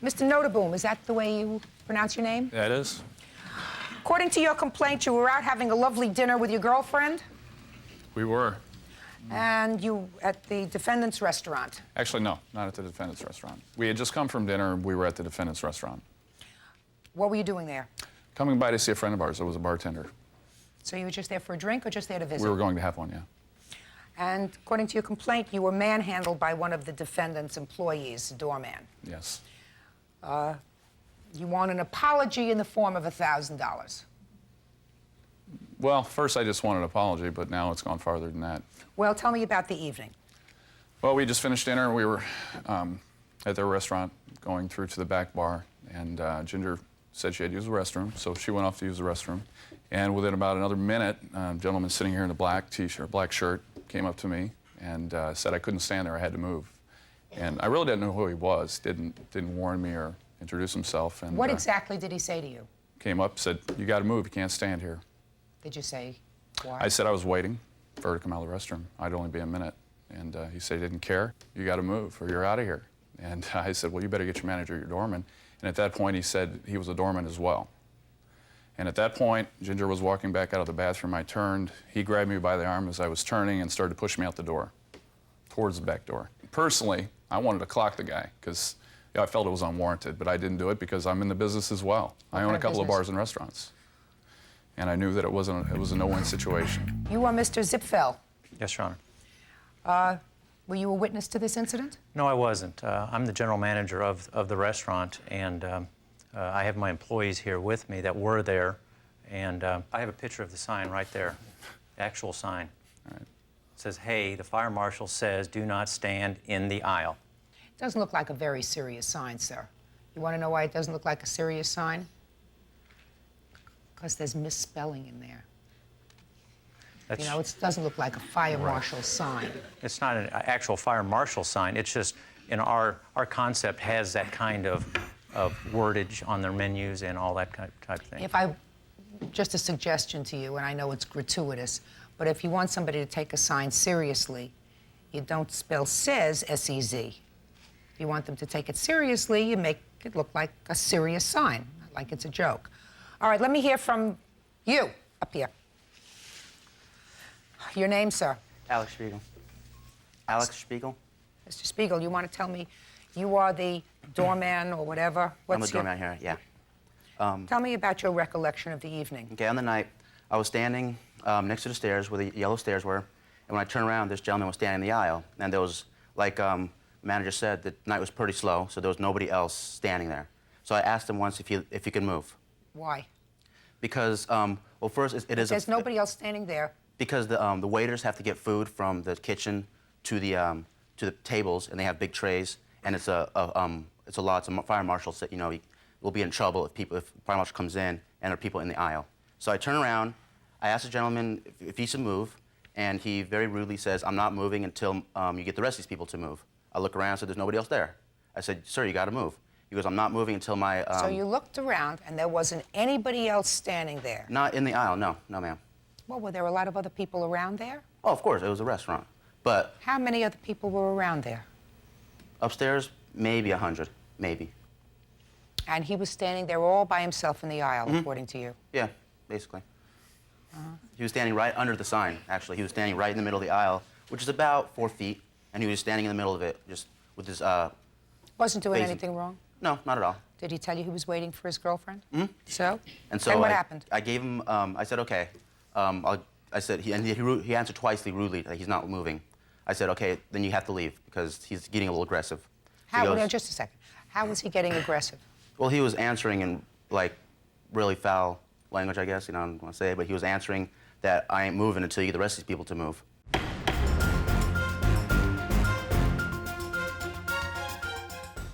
Mr. Notaboom, is that the way you pronounce your name? Yeah, it is. According to your complaint, you were out having a lovely dinner with your girlfriend? We were. And you at the defendant's restaurant? Actually, no, not at the defendant's restaurant. We had just come from dinner. We were at the defendant's restaurant. What were you doing there? Coming by to see a friend of ours that was a bartender. So you were just there for a drink or just there to visit? We were going to have one, yeah. And according to your complaint, you were manhandled by one of the defendant's employees, Doorman. Yes. You want an apology in the form of $1,000. Well, first I just wanted an apology, but now it's gone farther than that. Well, tell me about the evening. Well, we just finished dinner. We were at their restaurant going through to the back bar, and Ginger said she had to use the restroom, so she went off to use the restroom. And within about another minute, a gentleman sitting here in a black t-shirt, black shirt, came up to me and said I couldn't stand there, I had to move. And I really didn't know who he was, didn't warn me or introduce himself. And what exactly did he say to you? Came up, said, you got to move, you can't stand here. Did you say why? I said I was waiting for her to come out of the restroom. I'd only be a minute. And he said he didn't care, you got to move or you're out of here. And I said, well, you better get your manager, your doorman. And at that point, he said he was a doorman as well. And at that point, Ginger was walking back out of the bathroom. I turned. He grabbed me by the arm as I was turning and started to push me out the door, towards the back door. Personally, I wanted to clock the guy because I felt it was unwarranted, but I didn't do it because I'm in the business as well. I own a couple of bars and restaurants. And I knew that it was a no-win situation. You are Mr. Zipfel. Yes, Your Honor. Were you a witness to this incident? No, I wasn't. I'm the general manager of the restaurant, and I have my employees here with me that were there, and I have a picture of the sign right there, the actual sign. All right. It says, hey, the fire marshal says do not stand in the aisle. It doesn't look like a very serious sign, sir. You want to know why it doesn't look like a serious sign? Because there's misspelling in there. That's, you know, it doesn't look like a fire marshal sign. It's not an actual fire marshal sign. It's just, in our concept has that kind of wordage on their menus and all that type of thing. Just a suggestion to you, and I know it's gratuitous, but if you want somebody to take a sign seriously, you don't spell says, S-E-Z. If you want them to take it seriously, you make it look like a serious sign, not like it's a joke. All right, let me hear from you up here. Your name, sir? Alex Spiegel. Alex Spiegel? Mr. Spiegel, you want to tell me you are the doorman or whatever? I'm the doorman here, yeah. Tell me about your recollection of the evening. Okay, on the night, I was standing next to the stairs where the yellow stairs were, and when I turned around, this gentleman was standing in the aisle, and there was, like the manager said, the night was pretty slow, so there was nobody else standing there. So I asked him once if he could move. Why? Because, well, first, it is... There's nobody else standing there. Because the waiters have to get food from the kitchen to the tables, and they have big trays, and it's a lot. So fire marshal said, you know, he will be in trouble if fire marshal comes in and there are people in the aisle. So I turn around, I ask the gentleman if he should move, and he very rudely says, I'm not moving until you get the rest of these people to move. I look around and said, there's nobody else there. I said, sir, you got to move. He goes, I'm not moving until my... So you looked around, and there wasn't anybody else standing there? Not in the aisle, no, ma'am. Well, were there a lot of other people around there? Oh, of course, it was a restaurant, but... How many other people were around there? Upstairs, maybe 100, maybe. And he was standing there all by himself in the aisle, according to you? Yeah, basically. He was standing right under the sign, actually. He was standing right in the middle of the aisle, which is about 4 feet, and he was standing in the middle of it, just with his, Wasn't doing anything wrong? No, not at all. Did he tell you he was waiting for his girlfriend? So? And what happened? I gave him, I said, okay. I said, he answered twice rudely that he's not moving. I said, okay, then you have to leave because he's getting a little aggressive. Just a second. How was he getting aggressive? Well, he was answering in, like, really foul language, I guess. You know, I don't want to say it, but he was answering that I ain't moving until you get the rest of these people to move.